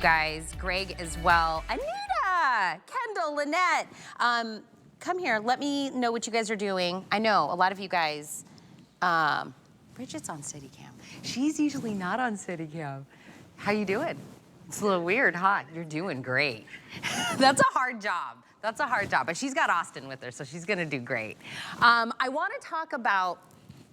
guys, Greg as well. Anita, Kendall, Lynette, come here. Let me know what you guys are doing. I know a lot of you guys, Bridget's on Steadicam. She's usually not on Steadicam. How you doing? It's a little weird, huh? You're doing great. That's a hard job. That's a hard job, but she's got Austin with her, so she's gonna do great. I wanna talk about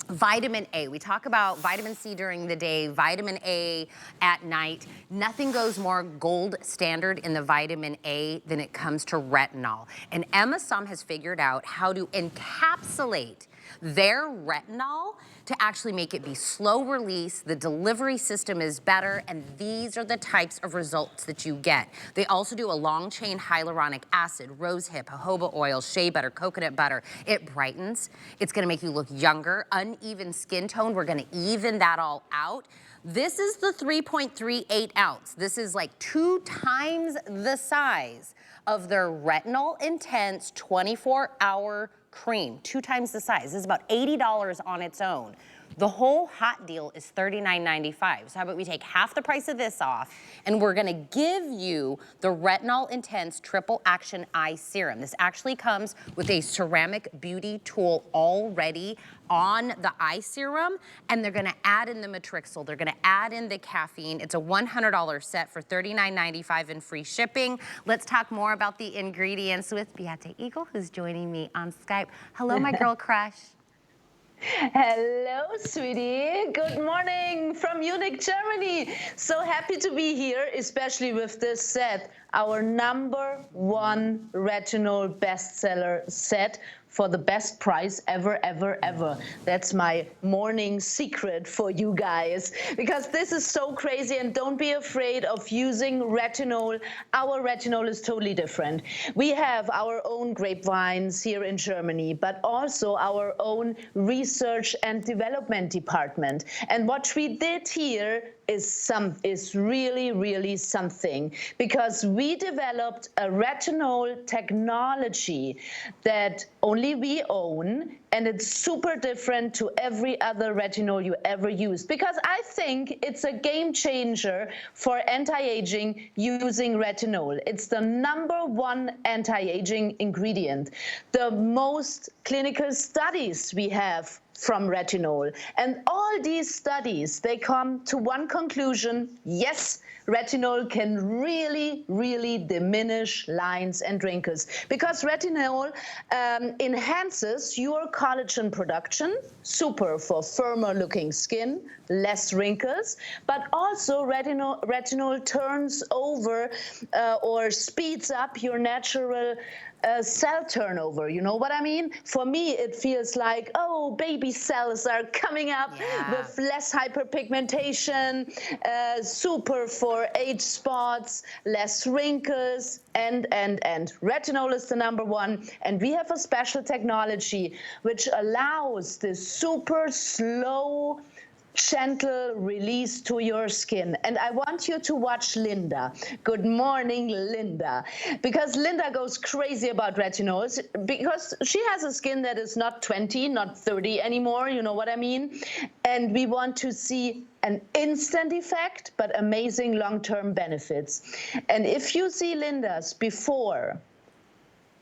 vitamin A. We talk about vitamin C during the day, vitamin A at night. Nothing goes more gold standard in the vitamin A than it comes to retinol. And Asam has figured out how to encapsulate their retinol to actually make it be slow release. The delivery system is better, and these are the types of results that you get. They also do a long chain hyaluronic acid, rosehip, jojoba oil, shea butter, coconut butter. It brightens. It's gonna make you look younger. Uneven skin tone, we're gonna even that all out. This is the 3.38 ounce. This is like 2 times the size of their Retinol Intense 24-hour cream, 2 times the size. This is about $80 on its own. The whole hot deal is $39.95. So how about we take half the price of this off, and we're gonna give you the Retinol Intense Triple Action Eye Serum. This actually comes with a ceramic beauty tool already on the eye serum, and they're gonna add in the matrixyl. They're gonna add in the caffeine. It's a $100 set for $39.95 and free shipping. Let's talk more about the ingredients with Beate Eagle, who's joining me on Skype. Hello, my girl crush. Hello, sweetie. Good morning from Munich, Germany. So happy to be here, especially with this set, our #1 retinol bestseller set for the best price ever, ever, ever. That's my morning secret for you guys, because this is so crazy, and don't be afraid of using retinol. Our retinol is totally different. We have our own grapevines here in Germany, but also our own research and development department. And what we did here is really, really something, because we developed a retinol technology that only we own, and it's super different to every other retinol you ever used, because I think it's a game changer for anti-aging using retinol. It's the #1 anti-aging ingredient. The most clinical studies we have from retinol. And all these studies, they come to one conclusion: yes, retinol can really, really diminish lines and wrinkles, because retinol enhances your collagen production, super for firmer looking skin, less wrinkles, but also retinol turns over or speeds up your natural cell turnover. You know what I mean? For me, it feels like, oh, baby cells are coming up with less hyperpigmentation, super for age spots, less wrinkles, and retinol is the #1. And we have a special technology which allows this super slow, gentle release to your skin. And I want you to watch Linda. Good morning, Linda. Because Linda goes crazy about retinols, because she has a skin that is not 20, not 30 anymore, you know what I mean? And we want to see an instant effect, but amazing long-term benefits. And if you see Linda's before,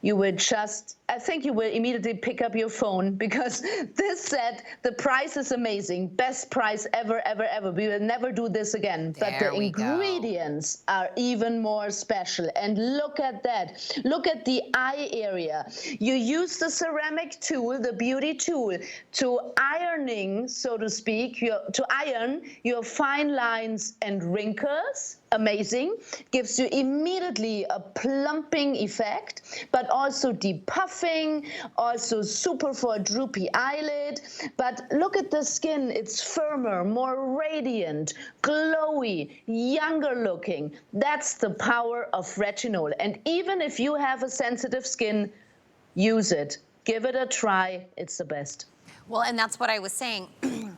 you would just, I think you will immediately pick up your phone, because this set, the price is amazing. Best price ever, ever, ever. We will never do this again. But the ingredients are even more special. And look at that. Look at the eye area. You use the ceramic tool, the beauty tool, to ironing, so to speak, to iron your fine lines and wrinkles. Amazing. Gives you immediately a plumping effect, but also depuffing, also super for a droopy eyelid. But look at the skin. It's firmer, more radiant, glowy, younger looking. That's the power of retinol. And even if you have a sensitive skin, use it. Give it a try. It's the best. Well, and that's what I was saying.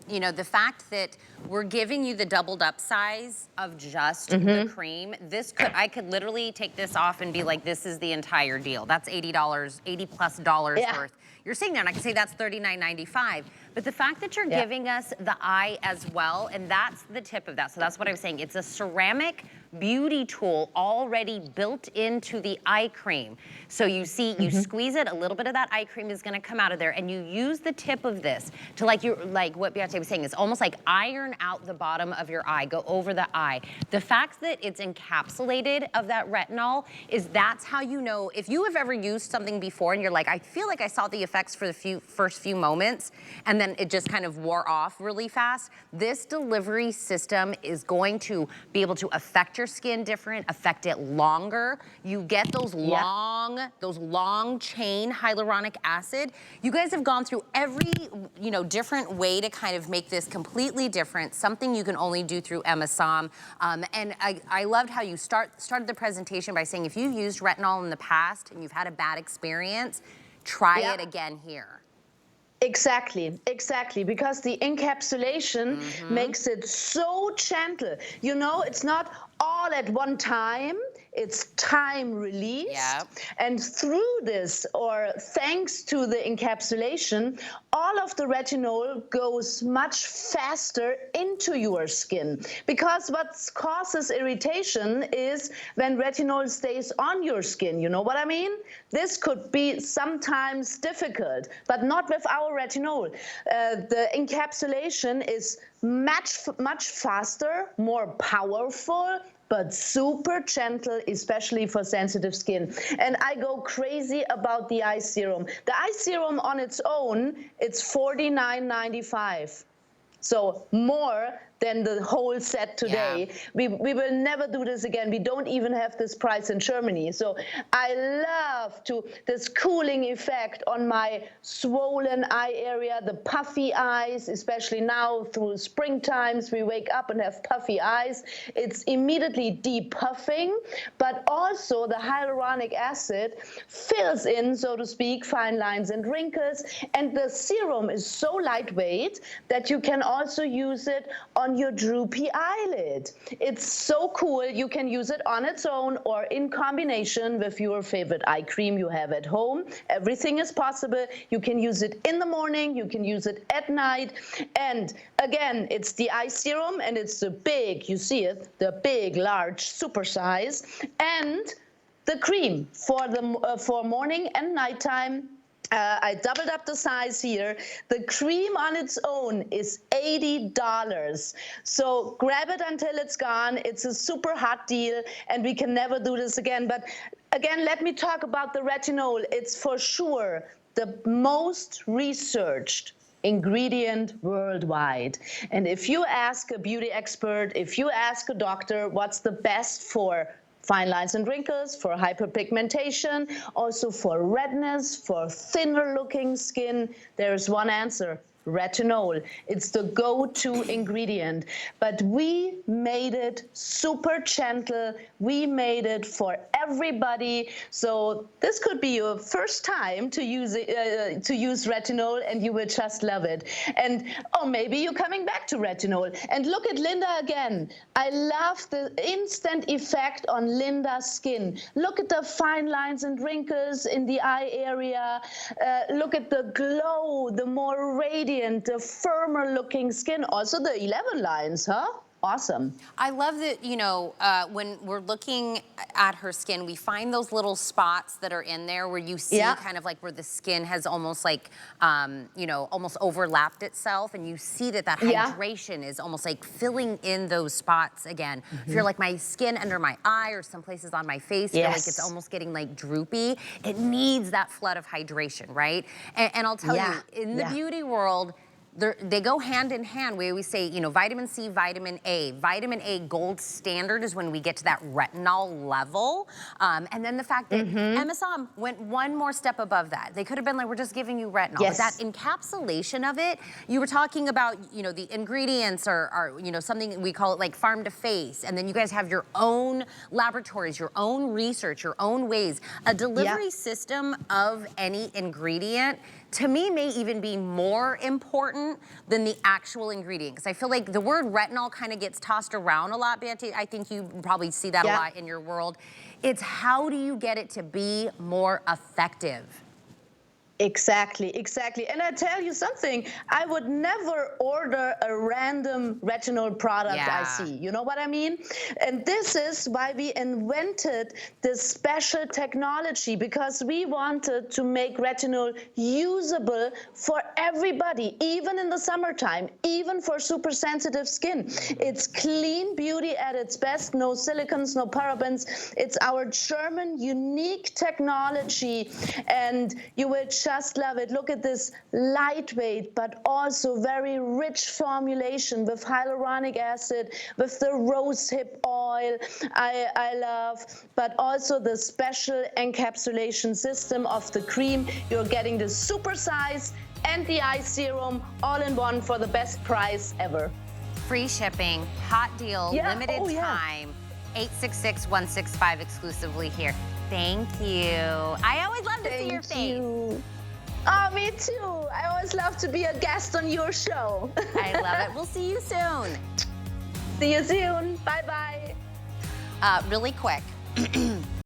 You know, the fact that we're giving you the doubled up size of just the cream, I could literally take this off and be like, this is the entire deal. That's $80, $80+ worth. You're saying there, and I can say that's $39.95. But the fact that you're giving us the eye as well, and that's the tip of that. So that's what I was saying. It's a ceramic beauty tool already built into the eye cream. So you see, you squeeze it, a little bit of that eye cream is gonna come out of there, and you use the tip of this to, like what Beate was saying, it's almost like iron out the bottom of your eye, go over the eye. The fact that it's encapsulated of that retinol is that's how you know, if you have ever used something before and you're like, I feel like I saw the effects for the first few moments, and then it just kind of wore off really fast, this delivery system is going to be able to affect your skin different, affect it longer. You get those long chain hyaluronic acid. You guys have gone through every, different way to kind of make this completely different, something you can only do through Asam. And I loved how you started the presentation by saying if you've used retinol in the past and you've had a bad experience, try it again here. Exactly, because the encapsulation makes it so gentle. You know, it's not all at one time, it's time released. And through this, or thanks to the encapsulation, all of the retinol goes much faster into your skin. Because what causes irritation is when retinol stays on your skin, you know what I mean? This could be sometimes difficult, but not with our retinol. The encapsulation is much faster, more powerful, but super gentle, especially for sensitive skin. And I go crazy about the eye serum. The eye serum on its own, it's $49.95. So more than the whole set today. We will never do this again. We don't even have this price in Germany. So I love this cooling effect on my swollen eye area, the puffy eyes, especially now through spring times, we wake up and have puffy eyes. It's immediately depuffing, but also the hyaluronic acid fills in, so to speak, fine lines and wrinkles. And the serum is so lightweight that you can also use it on your droopy eyelid. It's so cool. You can use it on its own or in combination with your favorite eye cream you have at home. Everything is possible. You can use it in the morning, you can use it at night. And again, it's the eye serum, and it's the big, you see it, the big, large, super size, and the cream for morning and nighttime. I doubled up the size here. The cream on its own is $80. So grab it until it's gone. It's a super hot deal, and we can never do this again. But again, let me talk about the retinol. It's for sure the most researched ingredient worldwide. And if you ask a beauty expert, if you ask a doctor what's the best for fine lines and wrinkles, for hyperpigmentation, also for redness, for thinner looking skin, there's one answer: retinol. It's the go-to ingredient. But we made it super gentle. We made it for everybody. So this could be your first time to use retinol, and you will just love it. And maybe you're coming back to retinol. And look at Linda again. I love the instant effect on Linda's skin. Look at the fine lines and wrinkles in the eye area. Look at the glow, the more radiant, the firmer looking skin. Also the 11 lines, huh? Awesome. I love that, when we're looking at her skin, we find those little spots that are in there where you see kind of like where the skin has almost like, almost overlapped itself, and you see that hydration is almost like filling in those spots again. If you're like, my skin under my eye or some places on my face, feel like it's almost getting like droopy, it needs that flood of hydration, right? And I'll tell you, in the beauty world, they go hand in hand. We always say, vitamin C, vitamin A. Vitamin A gold standard is when we get to that retinol level. And then the fact that Asam went one more step above that. They could have been like, we're just giving you retinol. But that encapsulation of it, you were talking about, the ingredients are something, we call it like farm to face. And then you guys have your own laboratories, your own research, your own ways. A delivery system of any ingredient, to me, may even be more important than the actual ingredient. Because I feel like the word retinol kind of gets tossed around a lot, Beate. I think you probably see that a lot in your world. It's how do you get it to be more effective? Exactly, exactly. And I tell you something, I would never order a random retinol product I see. You know what I mean? And this is why we invented this special technology, because we wanted to make retinol usable for everybody, even in the summertime, even for super sensitive skin. It's clean beauty at its best, no silicons, no parabens. It's our German unique technology, and you will just love it. Look at this lightweight but also very rich formulation with hyaluronic acid, with the rosehip oil I love, but also the special encapsulation system of the cream. You're getting the super size and the eye serum all in one for the best price ever. Free shipping, hot deal, limited time, 866-165 exclusively here. Thank you. I always love to see your face. You. Oh, me too. I always love to be a guest on your show. I love it. We'll see you soon. See you soon. Bye-bye. Really quick.